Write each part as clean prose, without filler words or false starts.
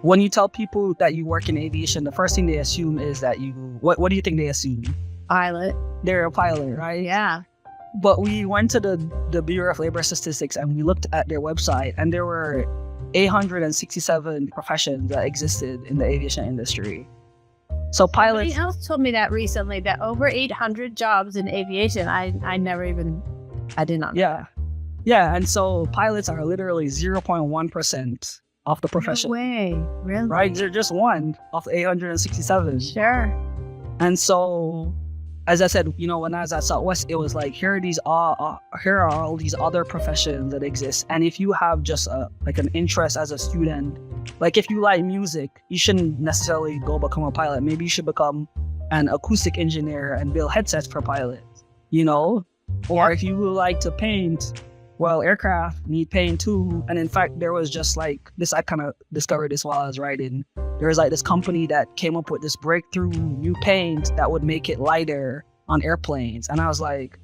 When you tell people that you work in aviation, the first thing they assume is that what do you think they assume? Pilot. They're a pilot, right? Yeah. But we went to the Bureau of Labor Statistics and we looked at their website, and there were 867 professions that existed in the aviation industry. So pilots. Somebody else told me that recently, that over 800 jobs in aviation. I did not know. Yeah. Yeah. And so pilots are literally 0.1% of the profession. No way. Really? Right? They're just one of the 867. Sure. And so, as I said, when I was at Southwest, it was like, here are all these other professions that exist. And if you have just an interest as a student, like if you like music, you shouldn't necessarily go become a pilot. Maybe you should become an acoustic engineer and build headsets for pilots, Or if you like to paint, well, aircraft need paint too. And in fact, there was just like this, I kind of discovered this while I was writing. There was like this company that came up with this breakthrough new paint that would make it lighter on airplanes. And I was like,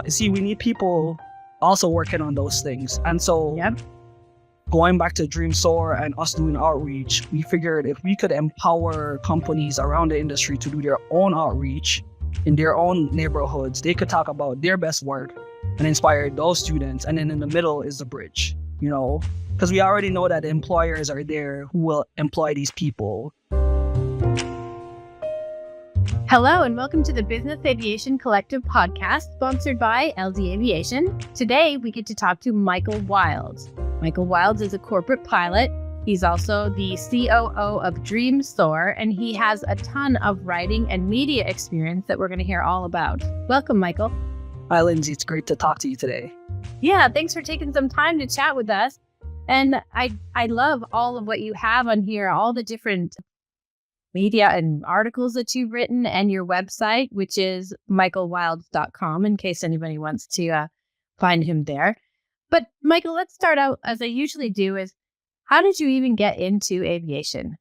see, we need people also working on those things. And so going back to Dream Soar and us doing outreach, we figured if we could empower companies around the industry to do their own outreach in their own neighborhoods, they could talk about their best work and inspire those students. And then in the middle is the bridge, because we already know that the employers are there who will employ these people. Hello and welcome to the Business Aviation Collective podcast, sponsored by LD Aviation. Today, we get to talk to Michael Wilds. Michael Wilds is a corporate pilot. He's also the COO of Dream Soar, and he has a ton of writing and media experience that we're going to hear all about. Welcome, Michael. Hi, Lindsay. It's great to talk to you today. Yeah, thanks for taking some time to chat with us. And I love all of what you have on here, all the different media and articles that you've written, and your website, which is michaelwilds.com, in case anybody wants to find him there. But Michael, let's start out, as I usually do, is how did you even get into aviation?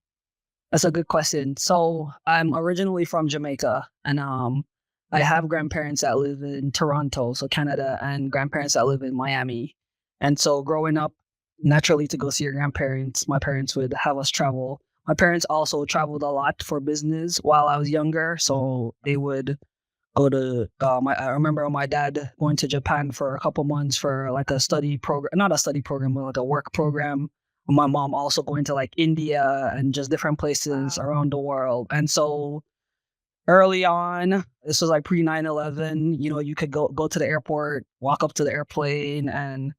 That's a good question. So I'm originally from Jamaica, and I have grandparents that live in Toronto, so Canada, and grandparents that live in Miami. And so growing up, naturally to go see your grandparents, my parents would have us travel. My parents also traveled a lot for business while I was younger. So they would go to, I remember my dad going to Japan for a couple months for like a study program, not a study program, but like a work program. My mom also going to like India and just different places around the world. And so early on, this was like pre 9/11, you could go to the airport, walk up to the airplane and,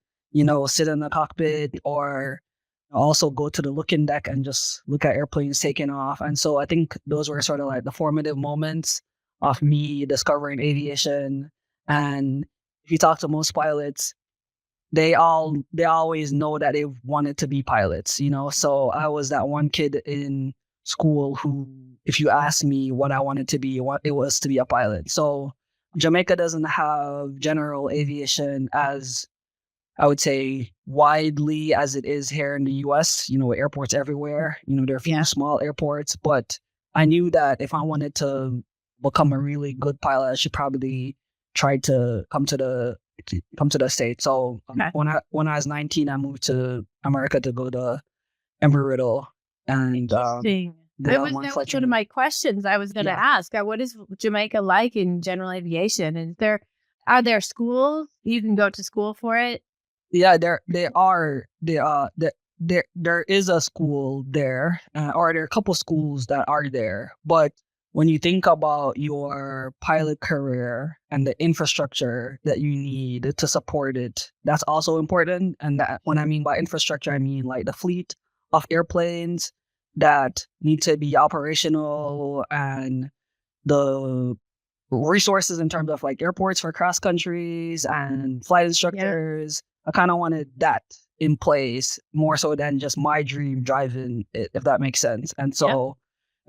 sit in the cockpit, or also go to the looking deck and just look at airplanes taking off. And so I think those were sort of like the formative moments of me discovering aviation. And if you talk to most pilots, they always know that they wanted to be pilots, So I was that one kid in school who, if you asked me what I wanted to be, it was to be a pilot. So Jamaica doesn't have general aviation as, I would say, widely as it is here in the US, airports everywhere. There are a few small airports, but I knew that if I wanted to become a really good pilot, I should probably try to come to the States. So when I was 19, I moved to America to go to Embry-Riddle. And that was one of my questions I was going to ask. What is Jamaica like in general aviation? Are there schools you can go to school for it? Yeah, there is a school there, or there are a couple schools that are there. But when you think about your pilot career and the infrastructure that you need to support it, that's also important. And that, when I mean by infrastructure, I mean like the fleet of airplanes that need to be operational, and the resources in terms of like airports for cross countries and flight instructors. I kind of wanted that in place more so than just my dream driving it, if that makes sense. And so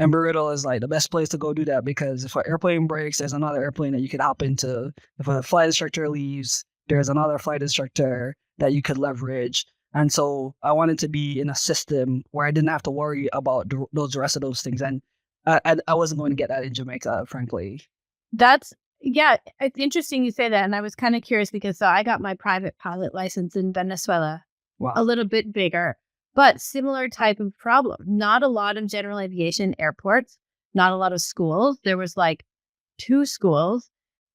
Embry-Riddle is like the best place to go do that, because if an airplane breaks, there's another airplane that you could hop into. If a flight instructor leaves, there's another flight instructor that you could leverage. And so I wanted to be in a system where I didn't have to worry about those rest of those things. And I wasn't going to get that in Jamaica, frankly. It's interesting you say that. And I was kind of curious because I got my private pilot license in Venezuela, a little bit bigger. but similar type of problem. Not a lot of general aviation airports, not a lot of schools. There was like 2 schools.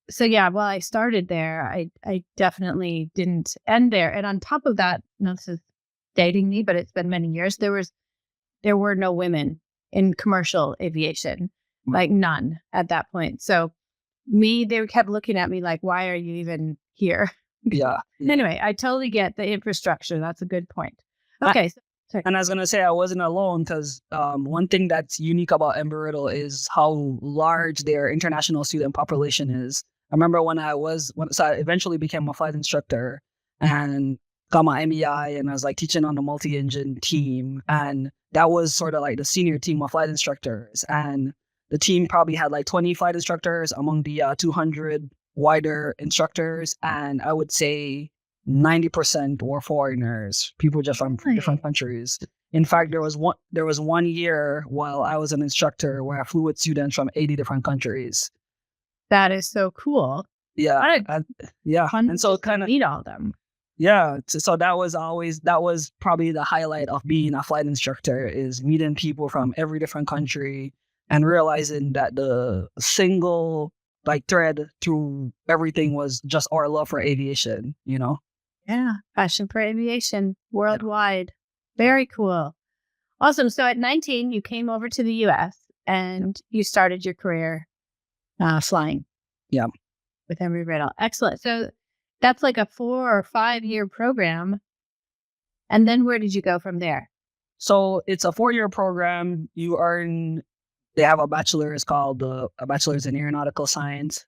So yeah, while I started there, I definitely didn't end there. And on top of that, now this is dating me, but it's been many years, there were no women in commercial aviation, like none at that point. So they kept looking at me like, why are you even here? Yeah. Anyway, I totally get the infrastructure. That's a good point. Okay. And I was going to say I wasn't alone because one thing that's unique about Embry-Riddle is how large their international student population is. I remember when I eventually became a flight instructor and got my M.E.I. and I was like teaching on the multi-engine team. And that was sort of like the senior team of flight instructors. And the team probably had like 20 flight instructors among the 200 wider instructors. And I would say 90% were foreigners, people just from different countries. In fact, there was one year while I was an instructor where I flew with students from 80 different countries. That is so cool. Yeah. Yeah. And so kind of meet all of them. Yeah. So that was probably the highlight of being a flight instructor, is meeting people from every different country and realizing that the single like thread through everything was just our love for aviation, you know? Yeah. Passion for aviation worldwide. Yeah. Very cool. Awesome. So at 19, you came over to the US and you started your career flying. Yeah. With Embry-Riddle. Excellent. So that's like a 4 or 5 year program. And then where did you go from there? So it's a 4-year program. They have a bachelor. It's called a bachelor's in Aeronautical Science.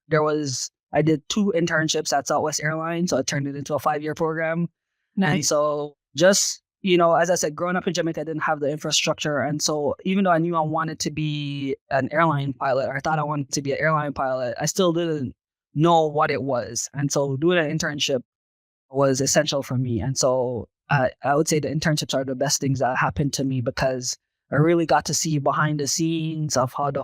I did 2 internships at Southwest Airlines, so I turned it into a 5-year program. Nice. And so just, as I said, growing up in Jamaica, I didn't have the infrastructure. And so even though I knew I wanted to be an airline pilot, or I thought I wanted to be an airline pilot, I still didn't know what it was. And so doing an internship was essential for me. And so I would say the internships are the best things that happened to me, because I really got to see behind the scenes of how the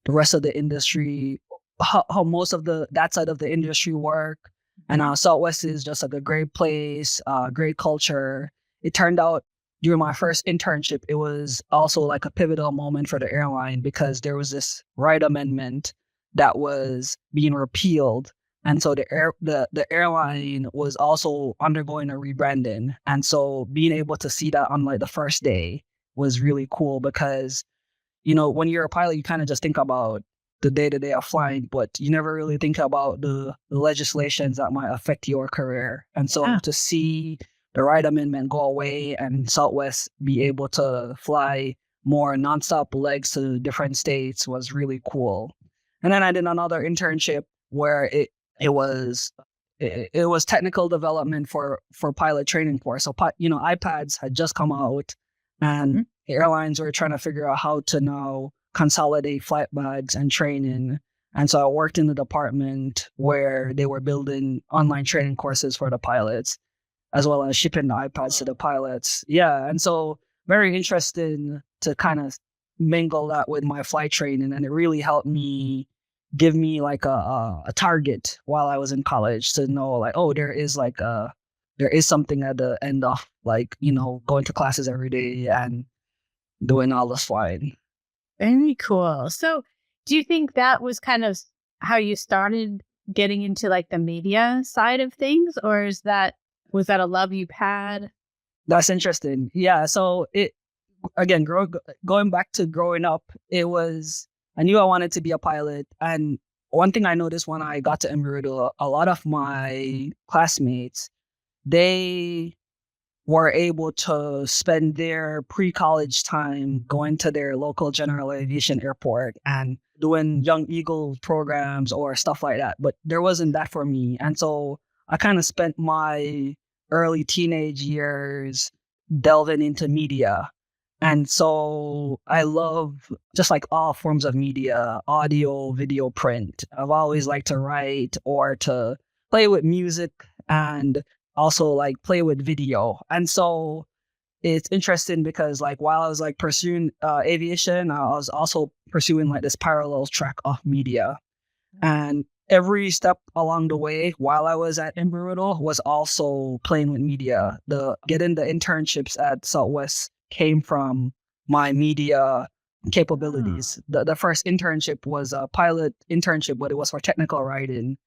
rest of the industry, how most of that side of the industry work. And Southwest is just like a great place, great culture. It turned out during my first internship, it was also like a pivotal moment for the airline, because there was this right amendment that was being repealed. And so the airline was also undergoing a rebranding. And so being able to see that on like the first day was really cool, because, when you're a pilot, you kind of just think about the day-to-day of flying, but you never really think about the legislations that might affect your career. And so to see the right amendment go away and Southwest be able to fly more nonstop legs to different states was really cool. And then I did another internship where it was technical development for pilot training course. So, iPads had just come out, and airlines were trying to figure out how to now consolidate flight bags and training. And so I worked in the department where they were building online training courses for the pilots, as well as shipping the iPads to the pilots. Yeah. And so very interesting to kind of mingle that with my flight training. And it really helped me give me like a target while I was in college, to know like, oh, there is something at the end of like, going to classes every day and doing all this flying. Very cool. So do you think that was kind of how you started getting into like the media side of things, or was that a love you've had? That's interesting. Yeah. So again, going back to growing up, I knew I wanted to be a pilot. And one thing I noticed when I got to Embry-Riddle, a lot of my classmates, they were able to spend their pre-college time going to their local general aviation airport and doing Young Eagle programs or stuff like that. But there wasn't that for me. And so I kind of spent my early teenage years delving into media. And so I love just like all forms of media, audio, video, print. I've always liked to write or to play with music, and also like play with video. And so it's interesting because like while I was like pursuing aviation, I was also pursuing like this parallel track of media. And every step along the way while I was at Embry-Riddle was also playing with media. Getting the internships at Southwest came from my media capabilities. The first internship was a pilot internship, but it was for technical writing.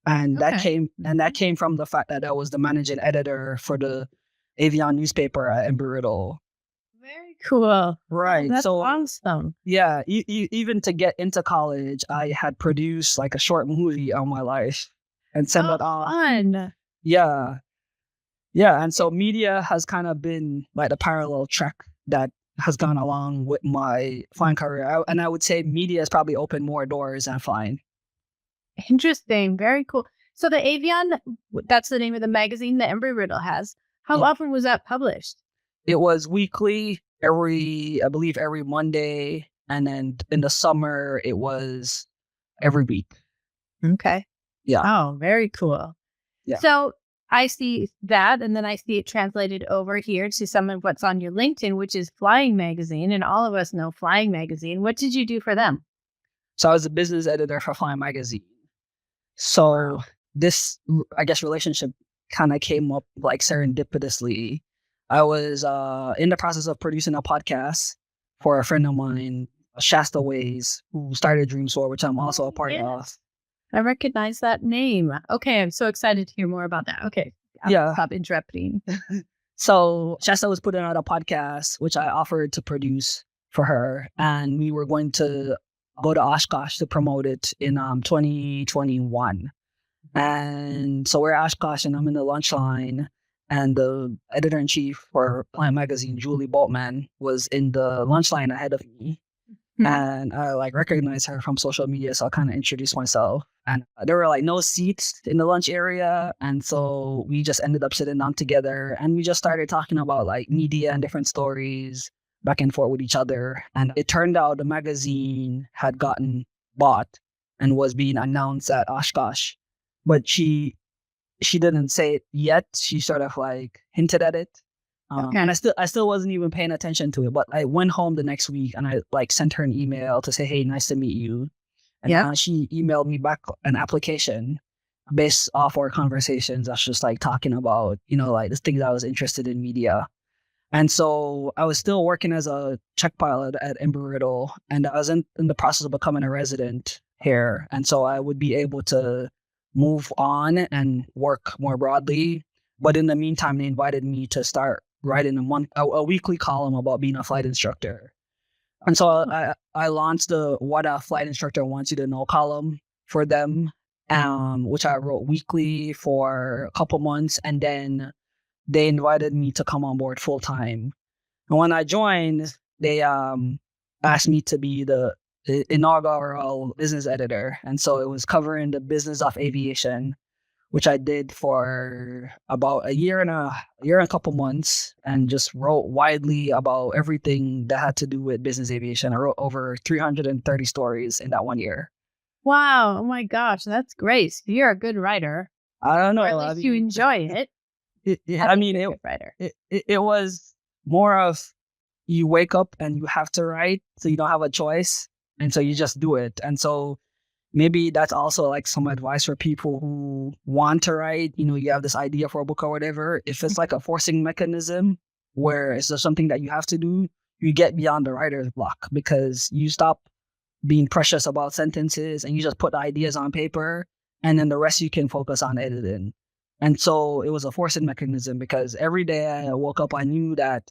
And that came from the fact that I was the managing editor for the Avion newspaper at Embry-Riddle. Very cool. Right. That's so awesome. yeah, even to get into college, I had produced like a short movie on my life and sent it off. Fun. Yeah. Yeah. And so media has kind of been like the parallel track that has gone along with my flying career. And I would say media has probably opened more doors than flying. Interesting. Very cool. So the Avion, that's the name of the magazine that Embry-Riddle has. How often was that published? It was weekly, I believe every Monday. And then in the summer, it was every week. Okay. Yeah. Oh, very cool. Yeah. So I see that, and then I see it translated over here to some of what's on your LinkedIn, which is Flying Magazine. And all of us know Flying Magazine. What did you do for them? So I was the business editor for Flying Magazine. So this, I guess, relationship kind of came up like serendipitously. I was in the process of producing a podcast for a friend of mine, Shasta Ways, who started Dream Soar, which I'm also a part of. I recognize that name. Okay, I'm so excited to hear more about that. Okay, I'll stop interrupting. So Shasta was putting out a podcast, which I offered to produce for her, and we were going to go to Oshkosh to promote it in 2021. And so we're at Oshkosh, and I'm in the lunch line, and the editor-in-chief for Flying Magazine, Julie Boltman, was in the lunch line ahead of me. And I like recognized her from social media, so I kind of introduced myself. And there were like no seats in the lunch area, and so we just ended up sitting down together, and we just started talking about like media and different stories back and forth with each other. And it turned out the magazine had gotten bought and was being announced at Oshkosh, but she didn't say it yet. She sort of like hinted at it. And I still wasn't even paying attention to it, but I went home the next week and I like sent her an email to say, hey, nice to meet you. And she emailed me back an application based off our conversations. I was just like talking about, like the things I was interested in media. And so I was still working as a check pilot at Embry-Riddle, and I was in the process of becoming a resident here. And so I would be able to move on and work more broadly. But in the meantime, they invited me to start writing a weekly column about being a flight instructor. And so I launched the What a Flight Instructor Wants You to Know column for them, which I wrote weekly for a couple months. And then they invited me to come on board full time. And when I joined, they asked me to be the inaugural business editor. And so it was covering the business of aviation, which I did for about a year and a couple months, and just wrote widely about everything that had to do with business aviation. I wrote over 330 stories in that 1 year. Wow. Oh my gosh. That's great. So you're a good writer. I don't know. Or at least you enjoy it. It was more of you wake up and you have to write, so you don't have a choice. And so you just do it. And so maybe that's also like some advice for people who want to write. You have this idea for a book or whatever. If it's like a forcing mechanism where it's just something that you have to do, you get beyond the writer's block because you stop being precious about sentences and you just put the ideas on paper, and then the rest you can focus on editing. And so it was a forcing mechanism because every day I woke up, I knew that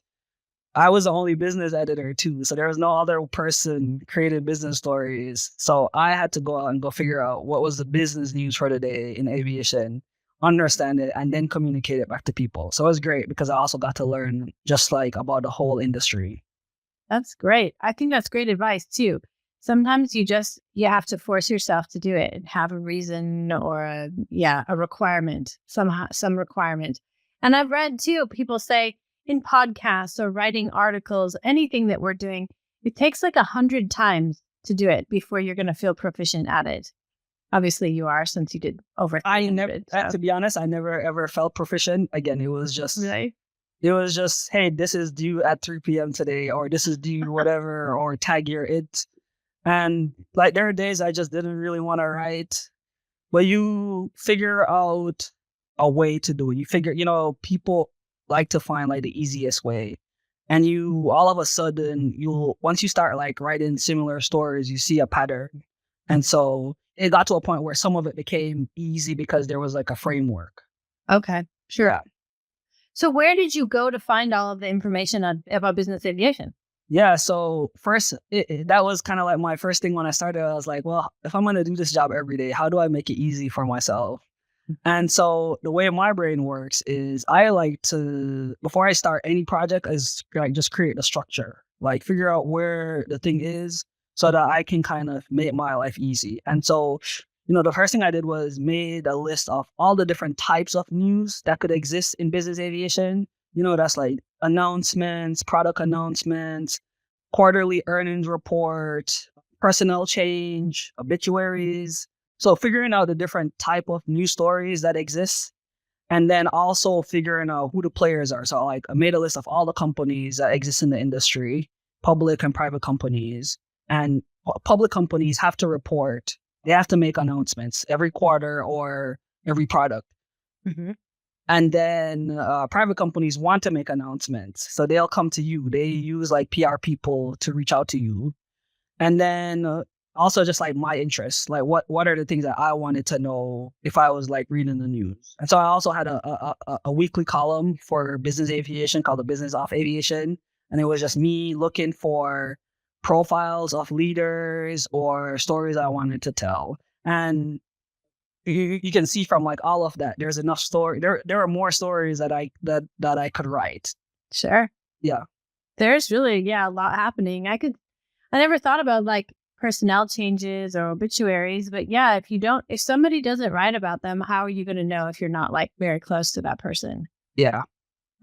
I was the only business editor too. So there was no other person creating business stories. So I had to go out and go figure out what was the business news for the day in aviation, understand it, and then communicate it back to people. So it was great because I also got to learn just like about the whole industry. That's great. I think that's great advice too. Sometimes you have to force yourself to do it and have a reason or a requirement, some requirement. And I've read too, people say in podcasts or writing articles, anything that we're doing, it takes like 100 times to do it before you're going to feel proficient at it. Obviously you are, since you did over 300. To be honest, I never ever felt proficient. Again, it was just, really? It was just, hey, this is due at 3 p.m. today, or this is due whatever, or tag your it. And like there are days I just didn't really want to write. Well, you figure out a way to do it. You figure, people like to find like the easiest way. And you all of a sudden once you start like writing similar stories, you see a pattern. And so it got to a point where some of it became easy because there was like a framework. Okay, sure. Yeah. So where did you go to find all of the information about business aviation? Yeah. So first, that was kind of like my first thing when I started. I was like, well, if I'm going to do this job every day, how do I make it easy for myself? And so the way my brain works is I like to, before I start any project, is like just create a structure, like figure out where the thing is so that I can kind of make my life easy. And so, the first thing I did was made a list of all the different types of news that could exist in business aviation. That's like announcements, product announcements, quarterly earnings report, personnel change, obituaries. So figuring out the different type of news stories that exist, and then also figuring out who the players are. So like I made a list of all the companies that exist in the industry, public and private companies. And public companies have to report. They have to make announcements every quarter or every product. Mm-hmm. And then private companies want to make announcements. So they'll come to you. They use like PR people to reach out to you. And then also just like my interests, like what are the things that I wanted to know if I was like reading the news. And so I also had a weekly column for business aviation called the Business of Aviation. And it was just me looking for profiles of leaders or stories I wanted to tell. And you can see from like all of that, there's enough story. There are more stories that I could write. Sure. Yeah. There's really, a lot happening. I never thought about like personnel changes or obituaries, but if somebody doesn't write about them, how are you going to know if you're not like very close to that person? Yeah.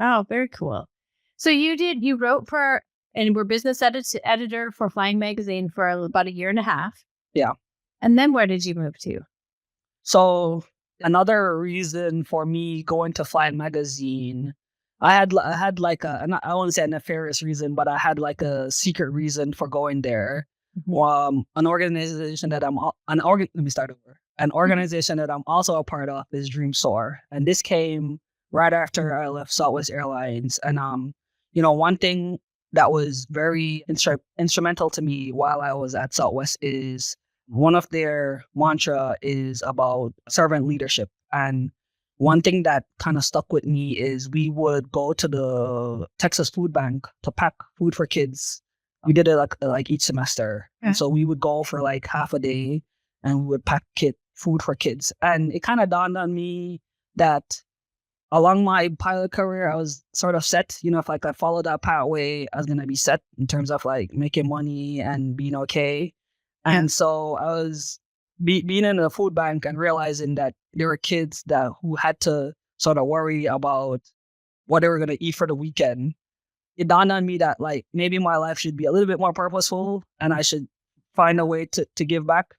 Oh, very cool. So you wrote and were business editor for Flying Magazine for about 1.5 years. Yeah. And then where did you move to? So another reason for me going to Flying Magazine, I had like I won't say a nefarious reason, but I had like a secret reason for going there. An organization that let me start over. An organization that I'm also a part of is DreamSoar, and this came right after I left Southwest Airlines. And one thing that was very instrumental to me while I was at Southwest is one of their mantra is about servant leadership. And one thing that kind of stuck with me is we would go to the Texas Food Bank to pack food for kids. We did it like each semester. Yeah. And so we would go for like half a day and we would pack food for kids. And it kind of dawned on me that along my pilot career, I was sort of set. If like I followed that pathway, I was going to be set in terms of like making money and being okay. And so I was being in a food bank and realizing that there were kids who had to sort of worry about what they were going to eat for the weekend. It dawned on me that like maybe my life should be a little bit more purposeful and I should find a way to give back.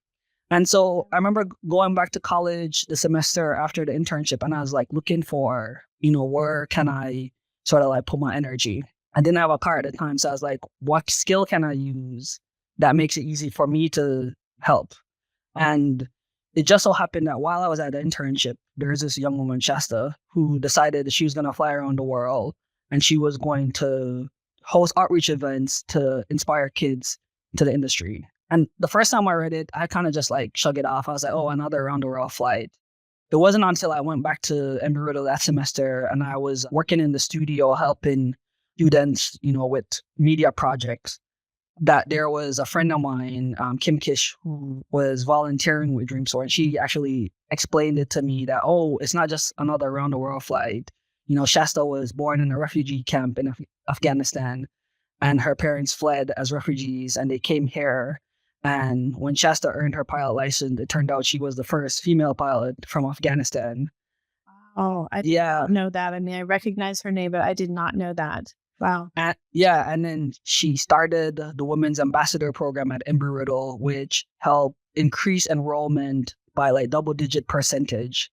And so I remember going back to college the semester after the internship, and I was like looking for, where can I sort of like put my energy? I didn't have a car at the time. So I was like, what skill can I use that makes it easy for me to help? And it just so happened that while I was at the internship, there's this young woman, Shasta, who decided that she was going to fly around the world and she was going to host outreach events to inspire kids to the industry. And the first time I read it, I kind of just like shrugged it off. I was like, oh, another around the world flight. It wasn't until I went back to Embry-Riddle that semester and I was working in the studio helping students, with media projects, that there was a friend of mine, Kim Kish, who was volunteering with DreamSoar. And she actually explained it to me that, oh, it's not just another around the world flight. Shasta was born in a refugee camp in Afghanistan, and her parents fled as refugees and they came here. And when Shasta earned her pilot license, it turned out she was the first female pilot from Afghanistan. Oh, I didn't know that. I mean, I recognize her name, but I did not know that. Wow. And then she started the Women's Ambassador Program at Embry-Riddle, which helped increase enrollment by like double-digit percentage.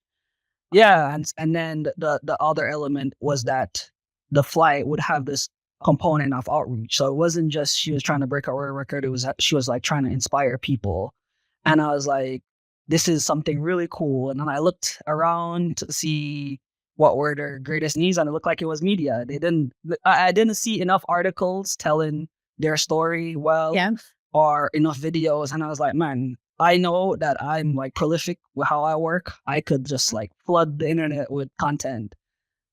Yeah, and then the other element was that the flight would have this component of outreach. So it wasn't just she was trying to break a world record. It was she was like trying to inspire people. And I was like, this is something really cool. And then I looked around to see what were their greatest needs, and it looked like it was media. I didn't see enough articles telling their story well, Yeah. or enough videos. And I was like, man, I know that I'm like prolific with how I work. I could just like flood the internet with content.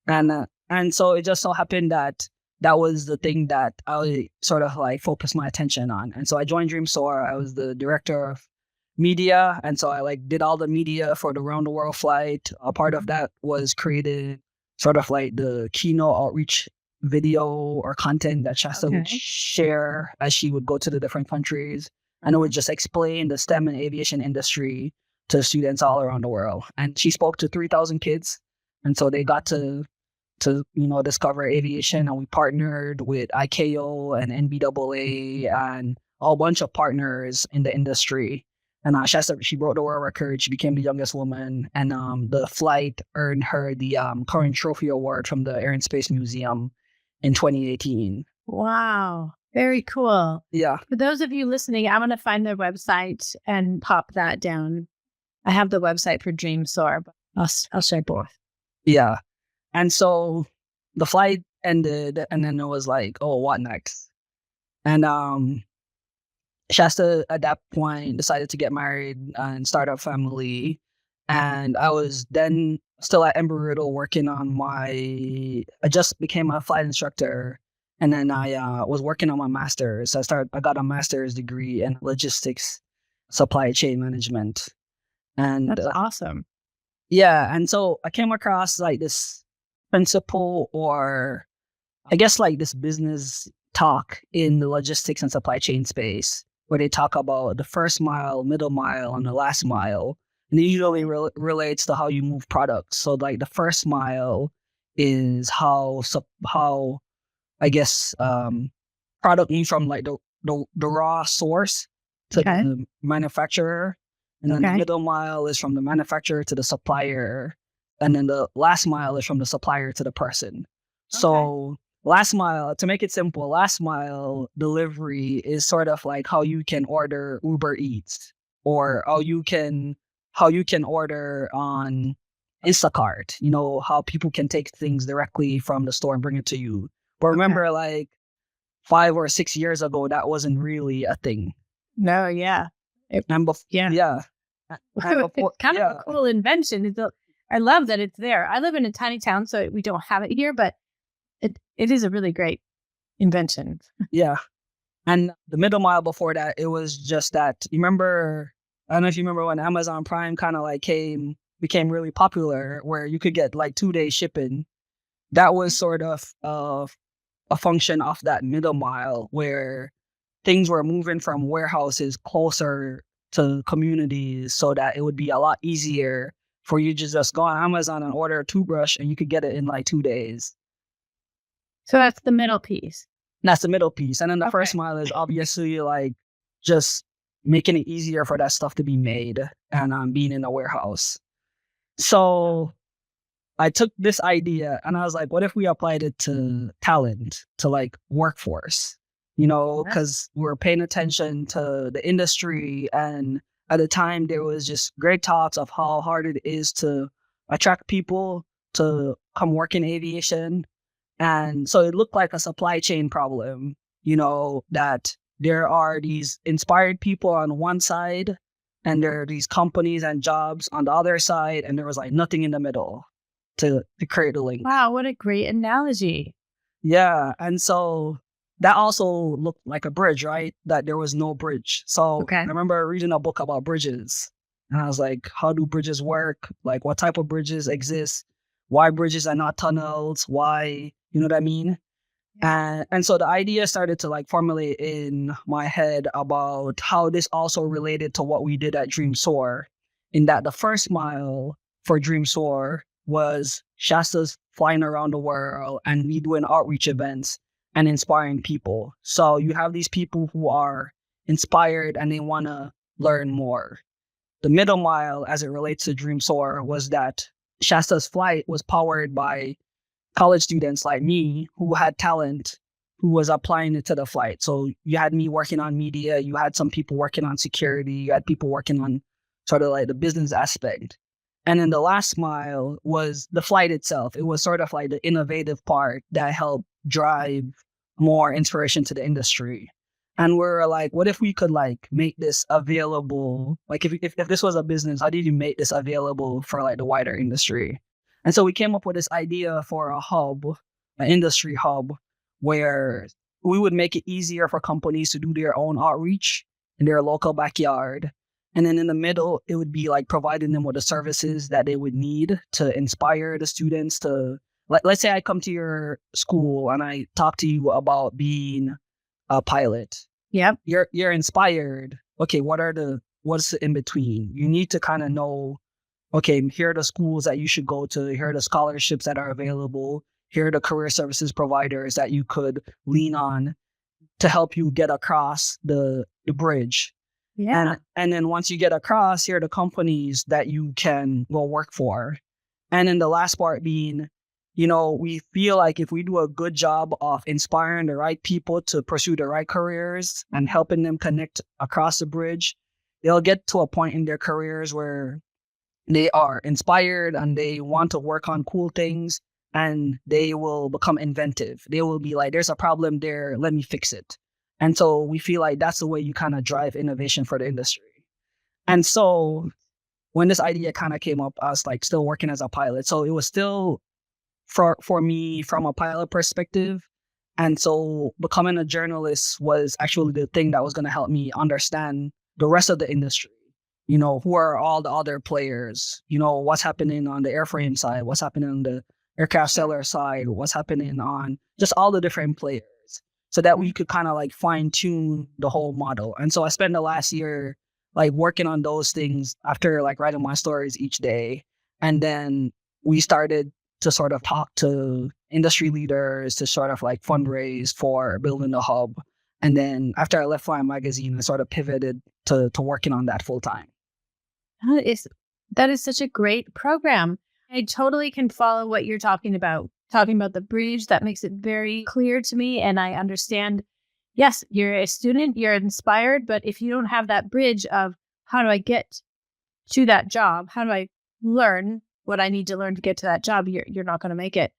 And so it just so happened that that was the thing that I sort of like focused my attention on. And so I joined DreamSoar. I was the director of media. And so I like did all the media for the round the world flight. A part of that was created sort of like the keynote outreach video or content that Shasta would share as she would go to the different countries. And it would just explain the STEM and aviation industry to students all around the world. And she spoke to 3,000 kids. And so they got to discover aviation, and we partnered with ICAO and NBAA and a whole bunch of partners in the industry. And Shasta, she broke the world record. She became the youngest woman, and the flight earned her the current trophy award from the Air and Space Museum in 2018. Wow. Very cool. Yeah. For those of you listening, I'm going to find their website and pop that down. I have the website for DreamSoar, but I'll share both. Yeah. And so the flight ended, and then it was like, oh, what next? And Shasta at that point decided to get married and start a family. And I was then still at Embry-Riddle working on I just became a flight instructor. And then I was working on my master's. I got a master's degree in logistics, supply chain management. And that's awesome. Yeah. And so I came across like this principle, or I guess like this business talk in the logistics and supply chain space, where they talk about the first mile, middle mile, and the last mile. And it usually relates to how you move products. So like the first mile is how I guess product moves from like the raw source to the manufacturer. And then the middle mile is from the manufacturer to the supplier. And then the last mile is from the supplier to the person. So last mile, to make it simple, last mile delivery is sort of like how you can order Uber Eats, or how you can order on Instacart, how people can take things directly from the store and bring it to you. But remember, like 5 or 6 years ago, that wasn't really a thing. No, yeah. And before, It's kind of a cool invention. I love that it's there. I live in a tiny town, so we don't have it here, but it is a really great invention. Yeah. And the middle mile before that, it was just that, I don't know if you remember when Amazon Prime kind of like became really popular, where you could get like 2-day shipping. That was sort of a function of that middle mile, where things were moving from warehouses closer to communities, so that it would be a lot easier for you to just go on Amazon and order a toothbrush, and you could get it in like 2 days. So that's the middle piece. That's the middle piece. And then the first mile is obviously like just making it easier for that stuff to be made and being in a warehouse. So I took this idea and I was like, what if we applied it to talent, to like workforce, because we're paying attention to the industry. And at the time, there was just great talks of how hard it is to attract people to come work in aviation. And so it looked like a supply chain problem, that there are these inspired people on one side, and there are these companies and jobs on the other side, and there was like nothing in the middle to create a link. Wow, what a great analogy. Yeah. And so that also looked like a bridge, right? That there was no bridge. So I remember reading a book about bridges, and I was like, how do bridges work? Like, what type of bridges exist? Why bridges are not tunnels? Why, you know what I mean? And so the idea started to like formulate in my head about how this also related to what we did at DreamSoar, in that the first mile for DreamSoar was Shasta's flying around the world and me doing outreach events and inspiring people. So you have these people who are inspired and they want to learn more. The middle mile, as it relates to DreamSoar, was that Shasta's flight was powered by college students like me who had talent, who was applying it to the flight. So you had me working on media, you had some people working on security, you had people working on sort of like the business aspect. And then the last mile was the flight itself. It was sort of like the innovative part that helped drive more inspiration to the industry. And we're like, what if we could like make this available? Like if this was a business, how did you make this available for like the wider industry? And so we came up with this idea for a hub, an industry hub, where we would make it easier for companies to do their own outreach in their local backyard. And then in the middle, it would be like providing them with the services that they would need to inspire the students to, let's say I come to your school and I talk to you about being a pilot. Yep. You're inspired. Okay, what's the in between? You need to kind of know, okay, here are the schools that you should go to, here are the scholarships that are available, here are the career services providers that you could lean on to help you get across the bridge. Yeah. And then once you get across, here are the companies that you can go work for. And then the last part being, we feel like if we do a good job of inspiring the right people to pursue the right careers and helping them connect across the bridge, they'll get to a point in their careers where they are inspired and they want to work on cool things and they will become inventive. They will be like, there's a problem there, let me fix it. And so we feel like that's the way you kind of drive innovation for the industry. And so when this idea kind of came up, I was like still working as a pilot. So it was still for me from a pilot perspective. And so becoming a journalist was actually the thing that was going to help me understand the rest of the industry. Who are all the other players? What's happening on the airframe side? What's happening on the aircraft seller side? What's happening on just all the different players? So that we could kind of like fine tune the whole model. And so I spent the last year like working on those things after like writing my stories each day. And then we started to sort of talk to industry leaders to sort of like fundraise for building the hub. And then after I left Flying Magazine, I sort of pivoted to working on that full time. That is such a great program. I totally can follow what you're talking about the bridge. That makes it very clear to me. And I understand, yes, you're a student, you're inspired, but if you don't have that bridge of how do I get to that job? How do I learn what I need to learn to get to that job? You're not going to make it.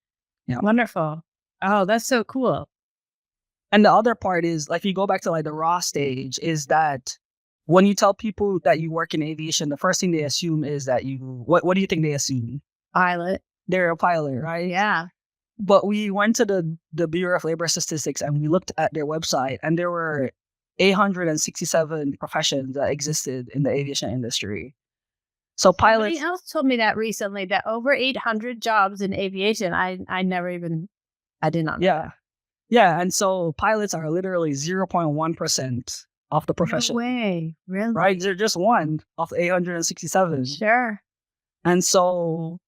Yeah. Wonderful. Oh, that's so cool. And the other part is, like, if you go back to like the raw stage, is that when you tell people that you work in aviation, the first thing they assume is that what do you think they assume? Pilot. They're a pilot, right? Yeah. But we went to the Bureau of Labor Statistics and we looked at their website, and there were 867 professions that existed in the aviation industry. So pilots. Somebody else told me that recently, that over 800 jobs in aviation. I did not know. Yeah. Yeah. And so pilots are literally 0.1% of the profession. No way. Really? Right? They're just one of 867. Sure. And so,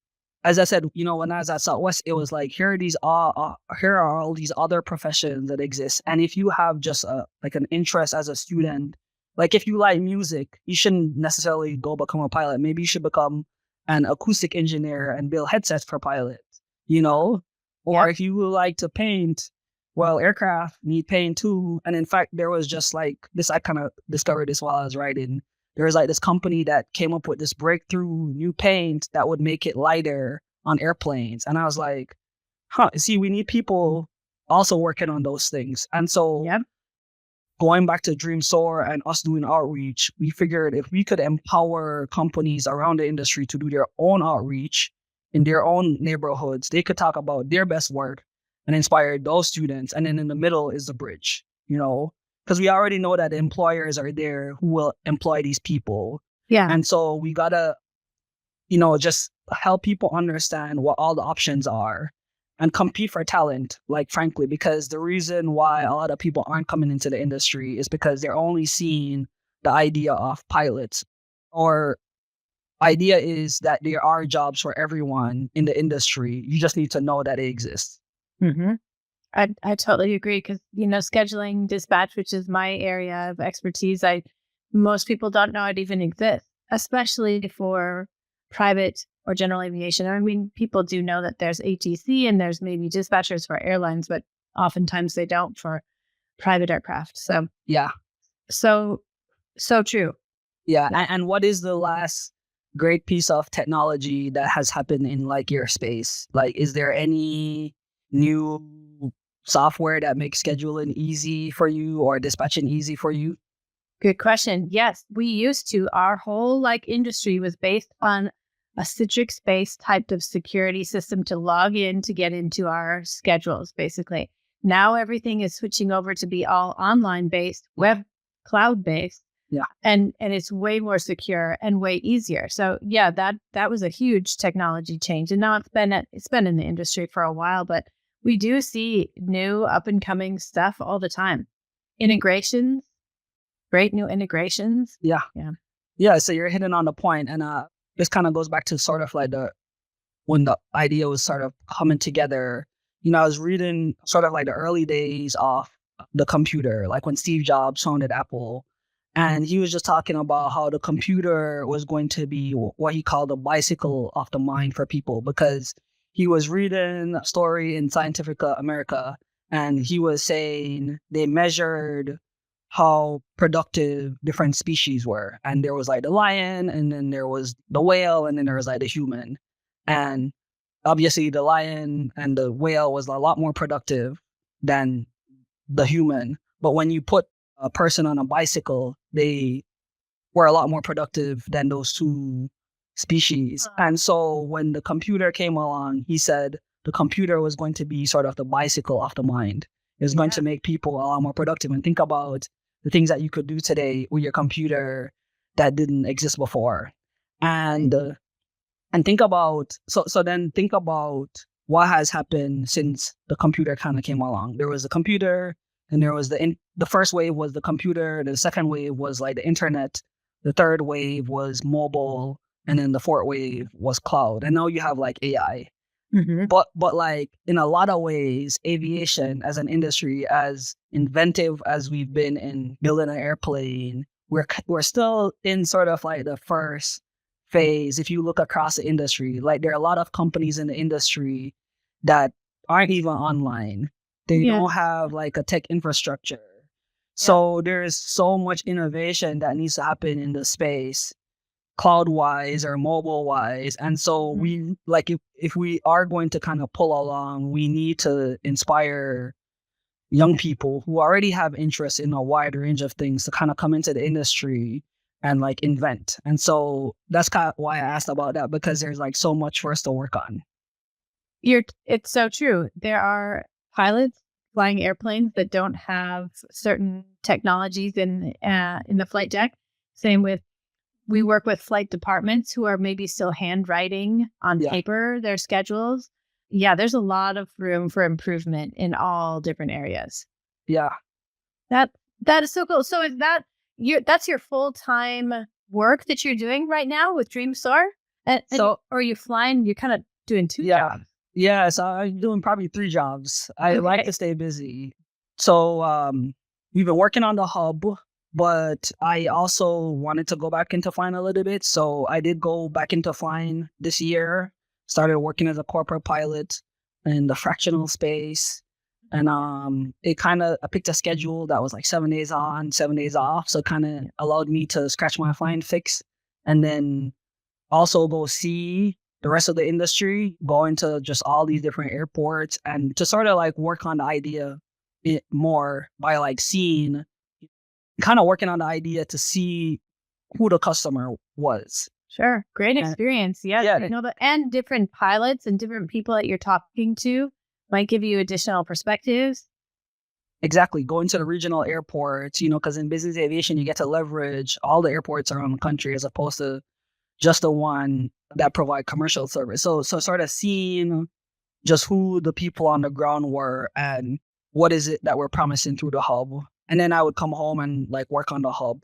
as I said, when I was at Southwest, it was like, here are all these other professions that exist. And if you have just an interest as a student, like if you like music, you shouldn't necessarily go become a pilot. Maybe you should become an acoustic engineer and build headsets for pilots, Or if you like to paint, well, aircraft need paint too. And in fact, there was just like this, I kind of discovered this while I was writing. There was like this company that came up with this breakthrough new paint that would make it lighter on airplanes. And I was like, see, we need people also working on those things. And so going back to Dream Soar and us doing outreach, we figured if we could empower companies around the industry to do their own outreach in their own neighborhoods, they could talk about their best work and inspire those students. And then in the middle is the bridge, because we already know that the employers are there who will employ these people. Yeah. And so we gotta, just help people understand what all the options are and compete for talent, like, frankly, because the reason why a lot of people aren't coming into the industry is because they're only seeing the idea of pilots, or idea is that there are jobs for everyone in the industry. You just need to know that they exist. Mm-hmm. I totally agree, because, scheduling dispatch, which is my area of expertise, most people don't know it even exists, especially for private or general aviation. I mean, people do know that there's ATC and there's maybe dispatchers for airlines, but oftentimes they don't for private aircraft. So yeah. So true. Yeah. And what is the last great piece of technology that has happened in like your space? Like, is there any new software that makes scheduling easy for you or dispatching easy for you? Good question. Yes, we used to. Our whole like industry was based on a Citrix-based type of security system to log in to get into our schedules, basically. Now everything is switching over to be all online-based, web cloud-based. Yeah. And it's way more secure and way easier. So yeah, that was a huge technology change. And now it's been in the industry for a while, but we do see new up and coming stuff all the time. Integrations, great new integrations. Yeah. Yeah. Yeah. So you're hitting on the point. And this kind of goes back to sort of like when the idea was sort of coming together. I was reading sort of like the early days of the computer, like when Steve Jobs founded Apple. And he was just talking about how the computer was going to be what he called the bicycle of the mind for people, because he was reading a story in Scientific America, and he was saying they measured how productive different species were. And there was like the lion, and then there was the whale, and then there was like the human. And obviously the lion and the whale was a lot more productive than the human. But when you put a person on a bicycle, they were a lot more productive than those two species. And so when the computer came along, he said the computer was going to be sort of the bicycle of the mind. It was going to make people a lot more productive. And think about the things that you could do today with your computer that didn't exist before. And think about, then think about what has happened since the computer kind of came along. There was a computer, and there was the first wave was the computer. The second wave was like the internet. The third wave was mobile. And then the fourth wave was cloud. And now you have like AI. Mm-hmm. But like in a lot of ways, aviation as an industry, as inventive as we've been in building an airplane, we're still in sort of like the first phase. If you look across the industry, like there are a lot of companies in the industry that aren't even online. They don't have like a tech infrastructure. So there's so much innovation that needs to happen in the space, cloud-wise or mobile-wise. And so we like if we are going to kind of pull along, we need to inspire young people who already have interest in a wide range of things to kind of come into the industry and like invent. And so that's kind of why I asked about that, because there's like so much for us to work on. It's so true. There are pilots flying airplanes that don't have certain technologies in the flight deck. Same with, we work with flight departments who are maybe still handwriting on paper their schedules. Yeah, there's a lot of room for improvement in all different areas. Yeah. That is so cool. So is that's your full-time work that you're doing right now with DreamSoar? Or are you flying? You're kind of doing two jobs. Yeah, so I'm doing probably 3 jobs. I like to stay busy. So we've been working on the hub, but I also wanted to go back into flying a little bit. So I did go back into flying this year, started working as a corporate pilot in the fractional space. And I picked a schedule that was like 7 days on, 7 days off. So it kind of allowed me to scratch my flying fix and then also go see the rest of the industry, go into just all these different airports and to sort of like work on the idea more by like working on the idea to see who the customer was. Sure. Great experience. Yeah. You know, and different pilots and different people that you're talking to might give you additional perspectives. Exactly. Going to the regional airports, because in business aviation, you get to leverage all the airports around the country as opposed to just the one that provide commercial service. So sort of seeing just who the people on the ground were and what is it that we're promising through the hub. And then I would come home and like work on the hub.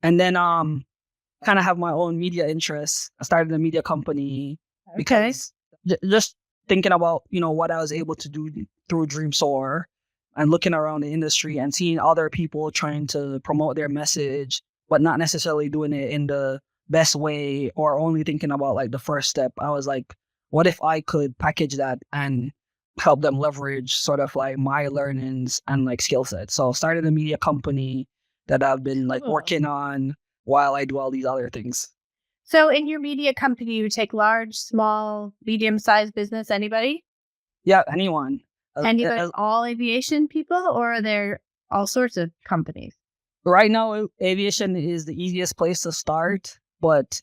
And then kind of have my own media interests. I started a media company because just thinking about, what I was able to do through DreamSoar and looking around the industry and seeing other people trying to promote their message, but not necessarily doing it in the best way or only thinking about like the first step. I was like, what if I could package that and help them leverage sort of like my learnings and like skill sets? So I started a media company that I've been like working on while I do all these other things. So in your media company, you take large, small, medium-sized business, anybody? Yeah, anyone. Anybody, all aviation people, or are there all sorts of companies? Right now, aviation is the easiest place to start. But,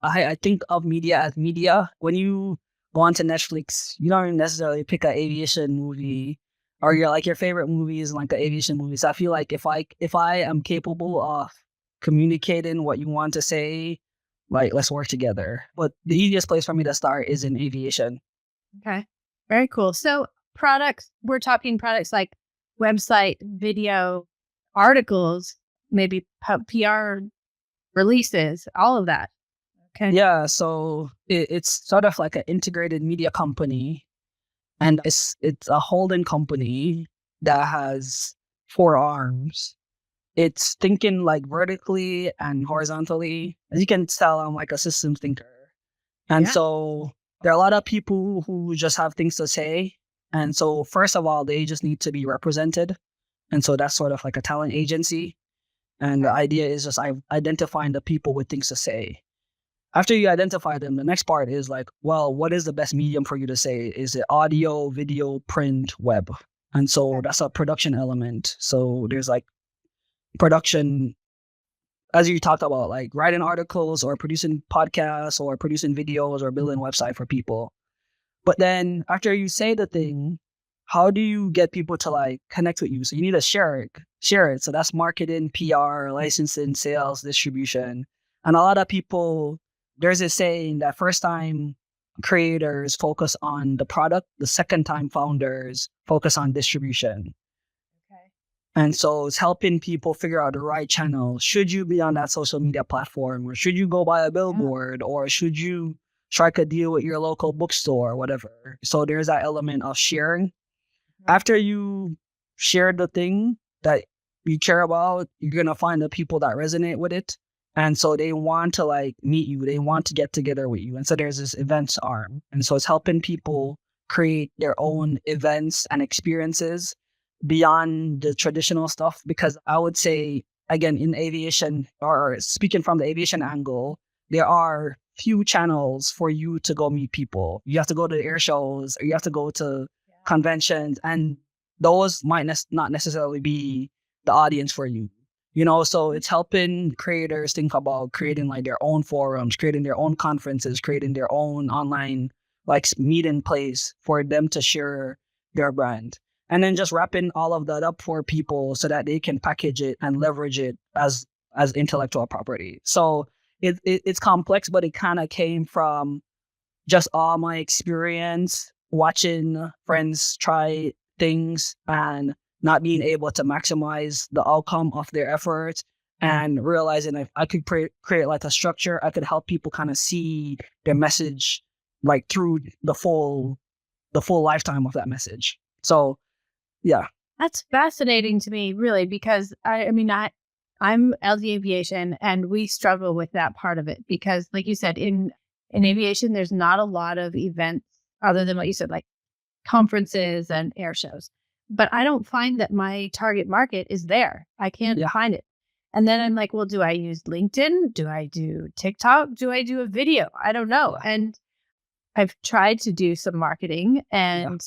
I think of media as media. When you go onto Netflix, you don't necessarily pick an aviation movie, or your favorite movie is like an aviation movie. So I feel like if I am capable of communicating what you want to say, like, let's work together. But the easiest place for me to start is in aviation. Okay. Very cool. So products, we're talking products like website, video, articles, maybe PR releases, all of that. Okay. Yeah, so it's sort of like an integrated media company, and it's a holding company that has four arms. It's thinking like vertically and horizontally. As you can tell, I'm like a systems thinker. And Yeah. so there are a lot of people who just have things to say. And so first of all, they just need to be represented. And so that's sort of like a talent agency. And the idea is just identifying the people with things to say. After you identify them, the next part is like, well, what is the best medium for you to say? Is it audio, video, print, web? And so that's a production element. So there's like production, as you talked about, like writing articles or producing podcasts or producing videos or building a website for people. But then after you say the thing, how do you get people to like connect with you? So you need to share it. So that's marketing, PR, licensing, sales, distribution. And a lot of people, there's a saying that first time creators focus on the product, the second time founders focus on distribution. Okay. And so it's helping people figure out the right channel. Should you be on that social media platform, or should you go buy a billboard, or should you strike a deal with your local bookstore or whatever? So there's that element of sharing. After you share the thing that you care about, you're going to find the people that resonate with it. And so they want to like meet you. They want to get together with you. And so there's this events arm. And so it's helping people create their own events and experiences beyond the traditional stuff. Because I would say, again, in aviation, or speaking from the aviation angle, there are few channels for you to go meet people. You have to go to air shows, or you have to go to conventions, and those might not necessarily be the audience for you. So it's helping creators think about creating like their own forums, creating their own conferences, creating their own online like meeting place for them to share their brand. And then just wrapping all of that up for people so that they can package it and leverage it as intellectual property. So it's complex, but it kind of came from just all my experience watching friends try things and not being able to maximize the outcome of their efforts, and realizing if I could create like a structure, I could help people kind of see their message like through the full lifetime of that message. So, yeah. That's fascinating to me, really, because I'm LD Aviation, and we struggle with that part of it because, like you said, in aviation, there's not a lot of events other than what you said, like conferences and air shows. But I don't find that my target market is there. I can't find it. And then I'm like, well, do I use LinkedIn? Do I do TikTok? Do I do a video? I don't know. And I've tried to do some marketing, and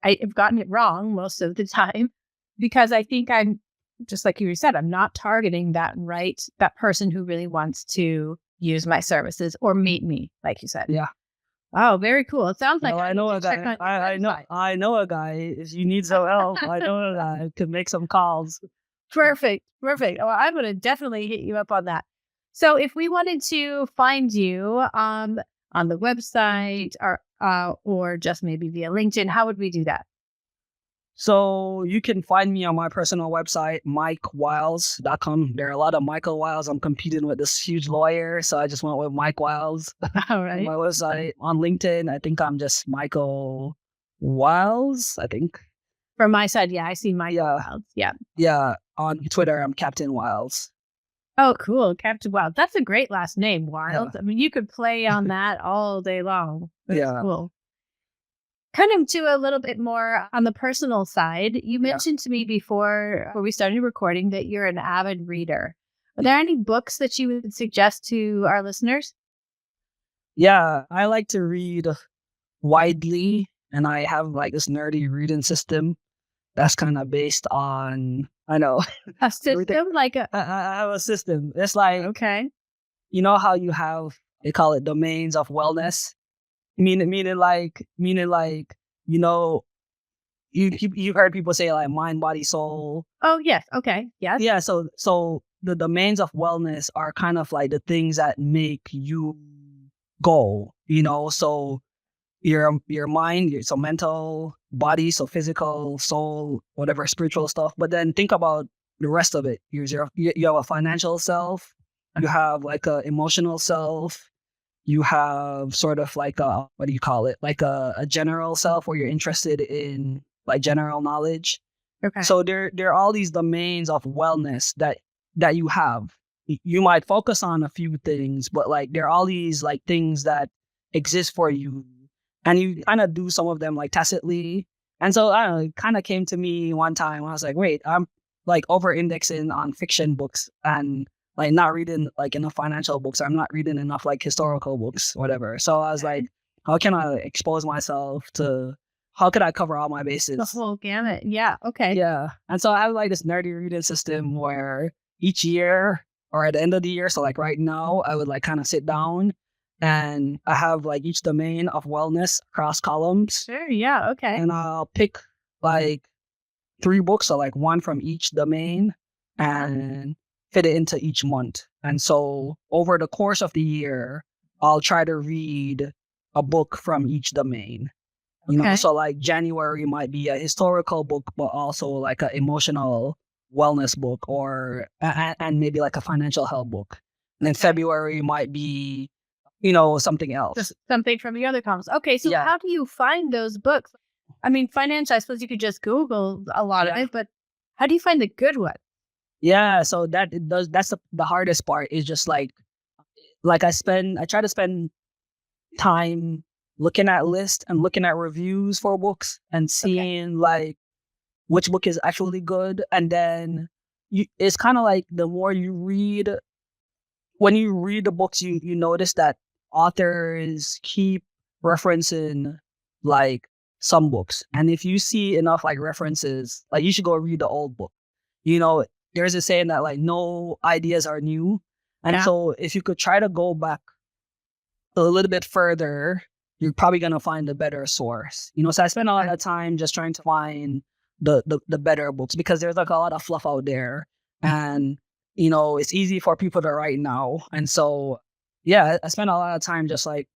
I've gotten it wrong most of the time because I think I'm, just like you said, I'm not targeting that person who really wants to use my services or meet me, like you said. Yeah. Oh, very cool. It sounds like I know a guy. I know a guy. If you need some help, I know a guy who can make some calls. Perfect. Well, I'm going to definitely hit you up on that. So if we wanted to find you on the website or just maybe via LinkedIn, how would we do that? So you can find me on my personal website, MikeWiles.com. There are a lot of Michael Wiles. I'm competing with this huge lawyer, so I just went with Mike Wiles. All right. On my website. On LinkedIn, I think I'm just Michael Wiles, I think. From my side, I see Michael Wiles. Yeah. Yeah. On Twitter, I'm Captain Wiles. Oh, cool. Captain Wiles. That's a great last name, Wiles. Yeah. I mean, you could play on that all day long. That's cool. Kind of to a little bit more on the personal side, you mentioned to me before we started recording that you're an avid reader. Are there any books that you would suggest to our listeners? Yeah, I like to read widely, and I have like this nerdy reading system that's kind of based on, I know, A everything. system? Like a I have a system. It's like, okay. you know how you have, they call it domains of wellness, meaning like, you know, you've heard people say like mind, body, soul. Oh yes. Okay. Yes. Yeah, so the domains of wellness are kind of like the things that make you go, you know. So your mind, so mental, body, so physical, soul, whatever, spiritual stuff. But then think about the rest of it. You have a financial self, you have like a emotional self, you have sort of like a, what do you call it? Like a general self where you're interested in like general knowledge. Okay. So there are all these domains of wellness that you have. You might focus on a few things, but like there are all these like things that exist for you, and you kind of do some of them like tacitly. And so I don't know, it kind of came to me one time. I was like, wait, I'm like over indexing on fiction books and like not reading like enough financial books. I'm not reading enough like historical books, whatever. So I was like, how can I expose myself to? How could I cover all my bases? The whole gamut. Yeah. Okay. Yeah. And so I have like this nerdy reading system where each year or at the end of the year, so like right now, I would like kind of sit down and I have like each domain of wellness across columns. Sure. Yeah. Okay. And I'll pick like 3 books, so like one from each domain and fit it into each month. And so over the course of the year, I'll try to read a book from each domain. You know, Okay. so like January might be a historical book, but also like an emotional wellness book, or and maybe like a financial health book. And then February might be, you know, something else. Just something from the other columns. Okay. So Yeah. how do you find those books? I mean, finance, I suppose you could just Google a lot of Yeah. it, but how do you find the good one? Yeah, so that's the hardest part is just like I try to spend time looking at lists and looking at reviews for books and seeing like which book is actually good. And then it's kind of like the more you read, when you read the books, you notice that authors keep referencing like some books. And if you see enough like references, like you should go read the old book. You know, there's a saying that like no ideas are new. And Yeah. so if you could try to go back a little bit further, you're probably going to find a better source. You know, so I spend a lot of time just trying to find the better books, because there's like a lot of fluff out there, and you know, it's easy for people to write now. And so yeah, I spend a lot of time just like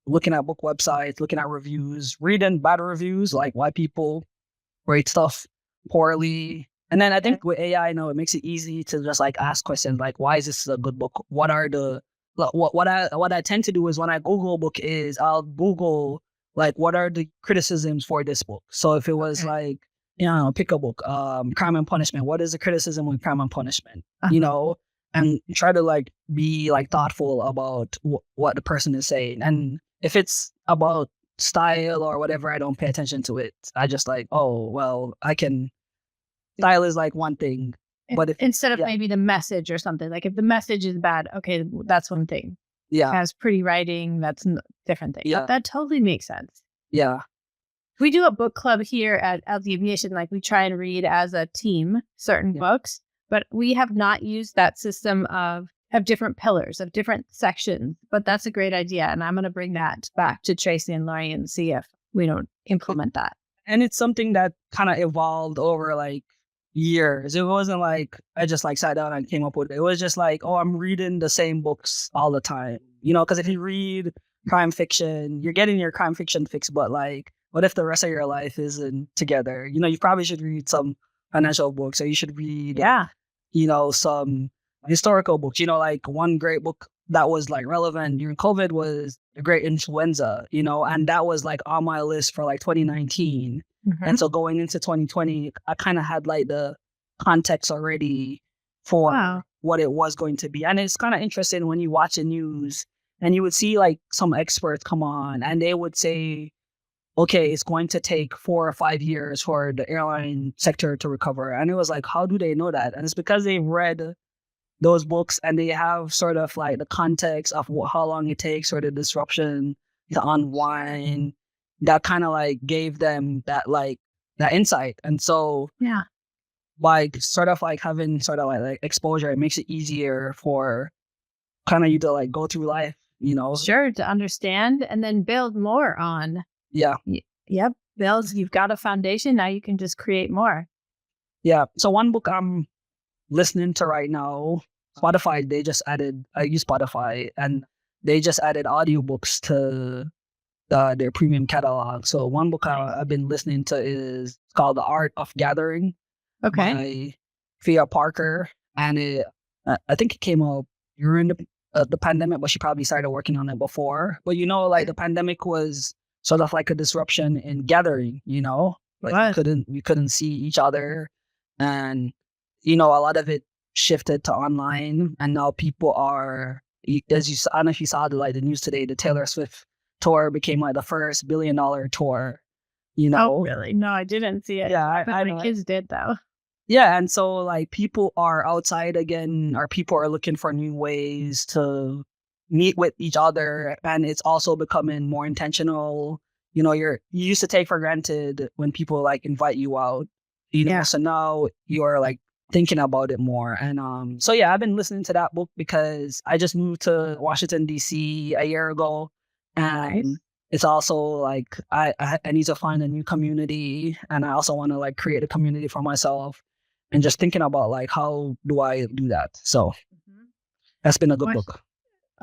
looking at book websites, looking at reviews, reading bad reviews, like why people rate stuff poorly. And then I think with AI now, it makes it easy to just like ask questions like, why is this a good book? What are the what I tend to do is when I Google a book is I'll Google like what are the criticisms for this book. So if it was like, you know, pick a book, Crime and Punishment. What is the criticism with Crime and Punishment? You know, and try to like be like thoughtful about what the person is saying. And if it's about style or whatever, I don't pay attention to it. I just like, oh well, style is like one thing. But if, instead of maybe the message or something, like if the message is bad, okay, that's one thing. Yeah. Has pretty writing, that's a different thing. Yeah. That totally makes sense. Yeah. We do a book club here at LD Aviation. Like we try and read as a team certain books, but we have not used that system of different pillars, of different sections. But that's a great idea. And I'm going to bring that back to Tracy and Laurie and see if we don't implement that. And it's something that kind of evolved over like years. It wasn't like I just like sat down and came up with it. It was just like, oh, I'm reading the same books all the time. You know, because if you read crime fiction, you're getting your crime fiction fix, but like, what if the rest of your life isn't together? You know, you probably should read some financial books, or you should read, you know, some historical books. You know, like one great book that was like relevant during COVID was The Great Influenza, you know, and that was like on my list for like 2019. And so going into 2020, I kind of had like the context already for what it was going to be. And it's kind of interesting when you watch the news and you would see like some experts come on and they would say, okay, it's going to take 4 or 5 years for the airline sector to recover. And it was like, how do they know that? And it's because they've read those books, and they have sort of like the context of how long it takes for the disruption to unwind. That kind of like gave them that insight. And so Yeah. by sort of like having sort of like exposure, it makes it easier for kind of you to like go through life, Sure, to understand and then build more on. Yeah. Yep. Build, you've got a foundation. Now you can just create more. Yeah. So one book I'm listening to right now, Spotify, I use Spotify, and they just added audiobooks to their premium catalog. So one book I've been listening to is called The Art of Gathering Okay. by Thea Parker. And I think it came out during the pandemic, but she probably started working on it before. But like the pandemic was sort of like a disruption in gathering, like we couldn't see each other. And, a lot of it shifted to online, and now people are, I don't know if you saw the news today, the Taylor Swift tour became like the first $1 billion tour, Oh, really? No, I didn't see it. Yeah, but my kids did though. Yeah, and so like people are outside again, or people are looking for new ways to meet with each other, and it's also becoming more intentional. You used to take for granted when people like invite you out, so now you're like thinking about it more. And so yeah, I've been listening to that book because I just moved to Washington D.C. a year ago, and it's also like I need to find a new community, and I also want to like create a community for myself, and just thinking about like how do I do that. So that's been a good book.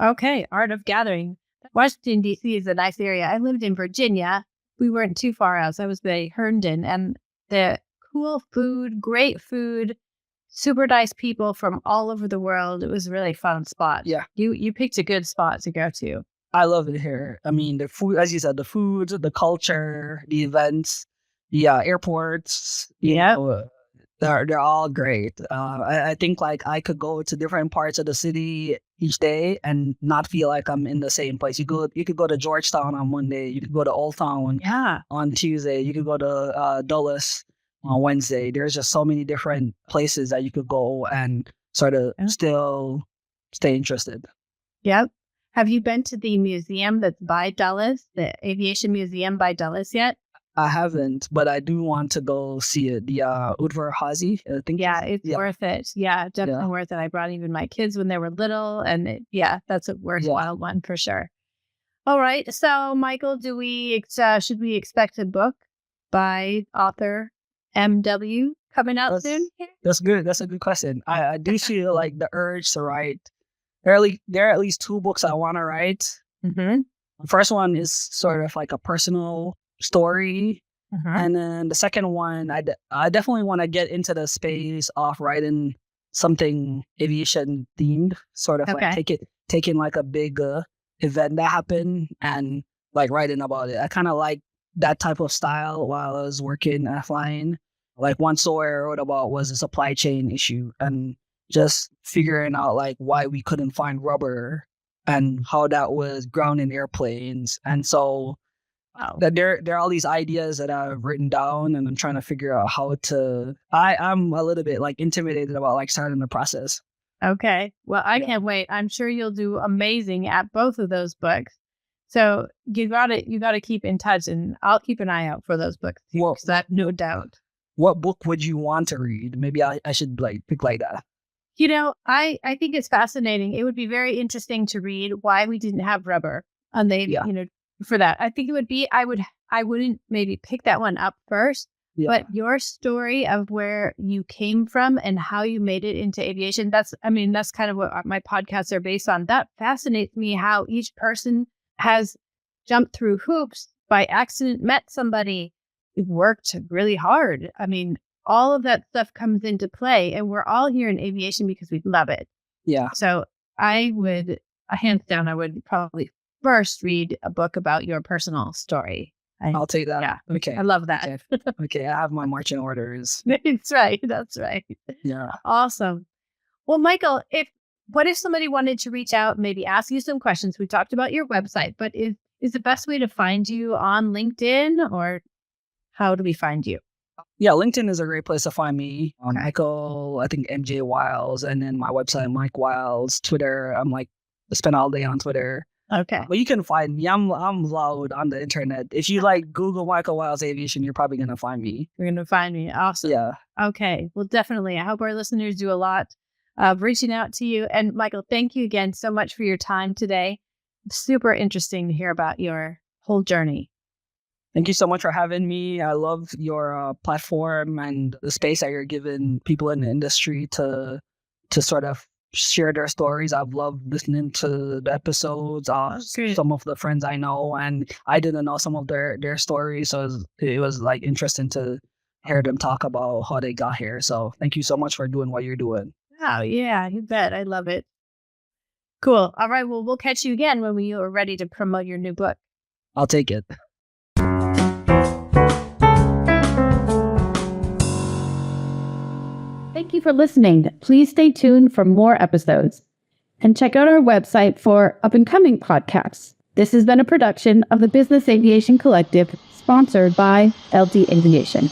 Okay, Art of Gathering. Washington D.C. is a nice area. I lived in Virginia. We weren't too far out. So I was by Herndon, and the cool food, great food, super nice people from all over the world. It was a really fun spot. Yeah. You picked a good spot to go to. I love it here. I mean, the food, as you said, the food, the culture, the events, the airports, they're all great. I think like I could go to different parts of the city each day and not feel like I'm in the same place. You could go to Georgetown on Monday. You could go to Old Town on Tuesday. You could go to Dulles on Wednesday. There's just so many different places that you could go and sort of still stay interested. Yep. Have you been to the museum that's by Dulles, the Aviation Museum by Dulles yet? I haven't, but I do want to go see it. The Udvar Hazy, I think. Yeah, it's worth it. Yeah, definitely worth it. I brought even my kids when they were little, and that's a worthwhile one for sure. All right, so Michael, should we expect a book by author M.W. coming out soon? That's good. That's a good question. I do feel like the urge to write. There are at least 2 books I want to write. Mm-hmm. The first one is sort of like a personal story. And then the second one, I definitely want to get into the space of writing something aviation themed, sort of like taking like a big event that happened and like writing about it. I kind of like that type of style while I was working at flying. Like one story I wrote about was a supply chain issue and just figuring out like why we couldn't find rubber and how that was grounding airplanes. And so that there are all these ideas that I've written down, and I'm trying to figure out how to. I'm a little bit like intimidated about like starting the process. Okay, well, I can't wait. I'm sure you'll do amazing at both of those books. So you got to keep in touch, and I'll keep an eye out for those books. Well, I have no doubt. What book would you want to read? Maybe I should like pick like that. I think it's fascinating. It would be very interesting to read why we didn't have rubber on the, for that. I think it would be, I wouldn't maybe pick that one up first, but your story of where you came from and how you made it into aviation, that's kind of what my podcasts are based on. That fascinates me, how each person has jumped through hoops, by accident met somebody, worked really hard. I mean, all of that stuff comes into play, and we're all here in aviation because we love it. Yeah. So I would, hands down, I would probably first read a book about your personal story. I'll take that. Yeah. Okay. I love that. Okay. I have my marching orders. That's right. That's right. Yeah. Awesome. Well, Michael, what if somebody wanted to reach out, maybe ask you some questions? We talked about your website, but is the best way to find you on LinkedIn, or how do we find you? Yeah, LinkedIn is a great place to find me. Okay. Michael, I think MJ Wiles, and then my website, Mike Wiles. Twitter, I'm like, I spend all day on Twitter. Okay. But you can find me. I'm loud on the internet. If you like Google Michael Wiles Aviation, you're probably gonna find me. You're going to find me. Awesome. Yeah. Okay. Well, definitely. I hope our listeners do a lot of reaching out to you. And Michael, thank you again so much for your time today. Super interesting to hear about your whole journey. Thank you so much for having me. I love your platform and the space that you're giving people in the industry to sort of share their stories. I've loved listening to the episodes. Some of the friends I know, and I didn't know some of their stories, so it was like interesting to hear them talk about how they got here. So thank you so much for doing what you're doing. Oh, yeah, you bet. I love it. Cool. All right. Well, we'll catch you again when we are ready to promote your new book. I'll take it. Thank you for listening. Please stay tuned for more episodes and check out our website for up-and-coming podcasts. This has been a production of the Business Aviation Collective, sponsored by LD Aviation.